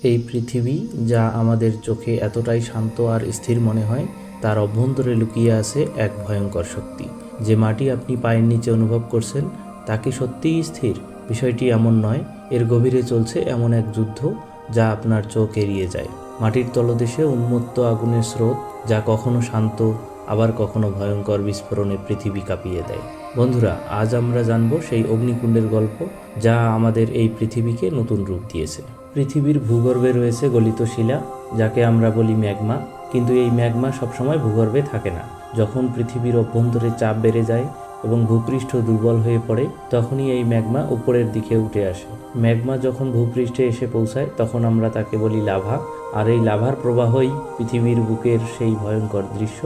এই পৃথিবী যা আমাদের চোখে এতটাই শান্ত আর স্থির মনে হয়, তার অভ্যন্তরে লুকিয়ে আছে এক ভয়ঙ্কর শক্তি। যে মাটি আপনি পায়ের নিচে অনুভব করছেন তা কি সত্যিই স্থির? বিষয়টি এমন নয়, এর গভীরে চলছে এমন এক যুদ্ধ যা আপনার চোখ এড়িয়ে যায়। মাটির তলদেশে উন্মত্ত আগুনের স্রোত, যা কখনো শান্ত আবার কখনো ভয়ঙ্কর বিস্ফোরণে পৃথিবী কাঁপিয়ে দেয়। বন্ধুরা, আজ আমরা জানব সেই অগ্নিকুণ্ডের গল্প যা আমাদের এই পৃথিবীকে নতুন রূপ দিয়েছে। পৃথিবীর ভূগর্ভে রয়েছে গলিত শিলা, যাকে আমরা বলি ম্যাগমা। কিন্তু এই ম্যাগমা সবসময় ভূগর্ভে থাকে না। যখন পৃথিবীর অভ্যন্তরে চাপ বেড়ে যায় এবং ভূপৃষ্ঠ দুর্বল হয়ে পড়ে, তখনই এই ম্যাগমা উপরের দিকে উঠে আসে। ম্যাগমা যখন ভূপৃষ্ঠে এসে পৌঁছায়, তখন আমরা তাকে বলি লাভা। আর এই লাভার প্রবাহই পৃথিবীর বুকের সেই ভয়ঙ্কর দৃশ্য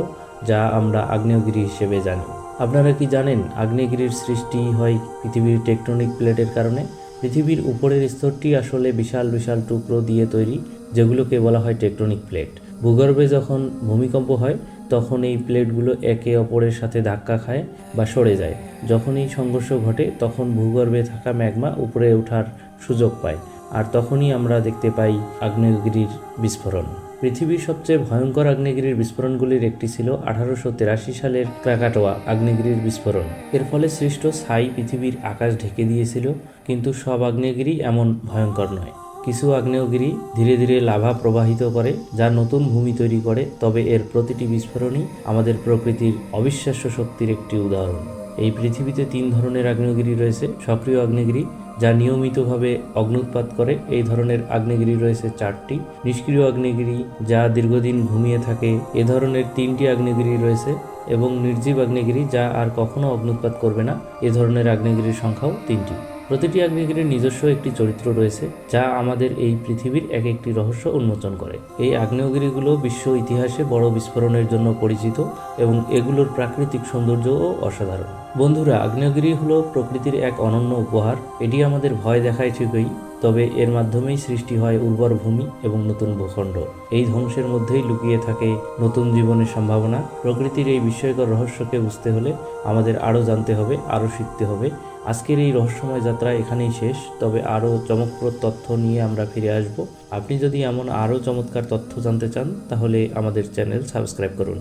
যা আমরা আগ্নেয়গিরি হিসেবে জানি। আপনারা কি জানেন, আগ্নেয়গিরির সৃষ্টি হয় পৃথিবীর টেকটনিক প্লেটের কারণে? পৃথিবীর উপরের স্তরটি আসলে বিশাল বিশাল টুকরো দিয়ে তৈরি, যেগুলোকে বলা হয় টেকটনিক প্লেট। ভূগর্ভে যখন ভূমিকম্প হয়, তখন এই প্লেটগুলো একে অপরের সাথে ধাক্কা খায় বা সরে যায়। যখন এই সংঘর্ষ ঘটে, তখন ভূগর্ভে থাকা ম্যাগমা উপরে ওঠার সুযোগ পায়, আর তখনই আমরা দেখতে পাই আগ্নেয়গিরির বিস্ফোরণ। পৃথিবীর সবচেয়ে ভয়ঙ্কর আগ্নেয়গিরির বিস্ফোরণগুলির একটি ছিল 1883 সালের ক্রাকাটোয়া আগ্নেয়গিরির বিস্ফোরণ। এর ফলে সৃষ্ট ছাই পৃথিবীর আকাশ ঢেকে দিয়েছিল। কিন্তু সব আগ্নেয়গিরি এমন ভয়ঙ্কর নয়। কিছু আগ্নেয়গিরি ধীরে ধীরে লাভা প্রবাহিত করে, যা নতুন ভূমি তৈরি করে। তবে এর প্রতিটি বিস্ফোরণই আমাদের প্রকৃতির অবিশ্বাস্য শক্তির একটি উদাহরণ। এই পৃথিবীতে 3 ধরনের আগ্নেয়গিরি রয়েছে। সক্রিয় আগ্নেয়গিরি, যা নিয়মিতভাবে অগ্ন্যুৎপাত করে, এই ধরনের আগ্নেয়গিরি রয়েছে 4টি। নিষ্ক্রিয় আগ্নেয়গিরি, যা দীর্ঘদিন ঘুমিয়ে থাকে, এ ধরনের 3টি আগ্নেয়গিরি রয়েছে। এবং নির্জীব আগ্নেয়গিরি, যা আর কখনো অগ্ন্যুৎপাত করবে না, এ ধরনের আগ্নেয়গিরির সংখ্যাও 3টি। প্রতিটি আগ্নেয়গিরির নিজস্ব একটি চরিত্র রয়েছে, যা আমাদের এই পৃথিবীর এক একটি রহস্য উন্মোচন করে। এই আগ্নেয়গিরিগুলো বিশ্ব ইতিহাসে বড় বিস্ফোরণের জন্য পরিচিত এবং এগুলোর প্রাকৃতিক সৌন্দর্যও অসাধারণ। বন্ধুরা, আগ্নেয়গিরি হলো প্রকৃতির এক অনন্য উপহার। এটি আমাদের ভয় দেখায় ঠিকই, তবে এর মাধ্যমেই সৃষ্টি হয় উর্বর ভূমি এবং নতুন ভূখণ্ড। এই ধ্বংসের মধ্যেই লুকিয়ে থাকে নতুন জীবনের সম্ভাবনা। প্রকৃতির এই বিস্ময়কর রহস্যকে বুঝতে হলে আমাদের আরও জানতে হবে, আরও শিখতে হবে। আজকের এই রহস্যময় যাত্রা এখানেই শেষ, তবে আরও চমকপ্রদ তথ্য নিয়ে আমরা ফিরে আসব। আপনি যদি এমন আরও চমৎকার তথ্য জানতে চান, তাহলে আমাদের চ্যানেল সাবস্ক্রাইব করুন।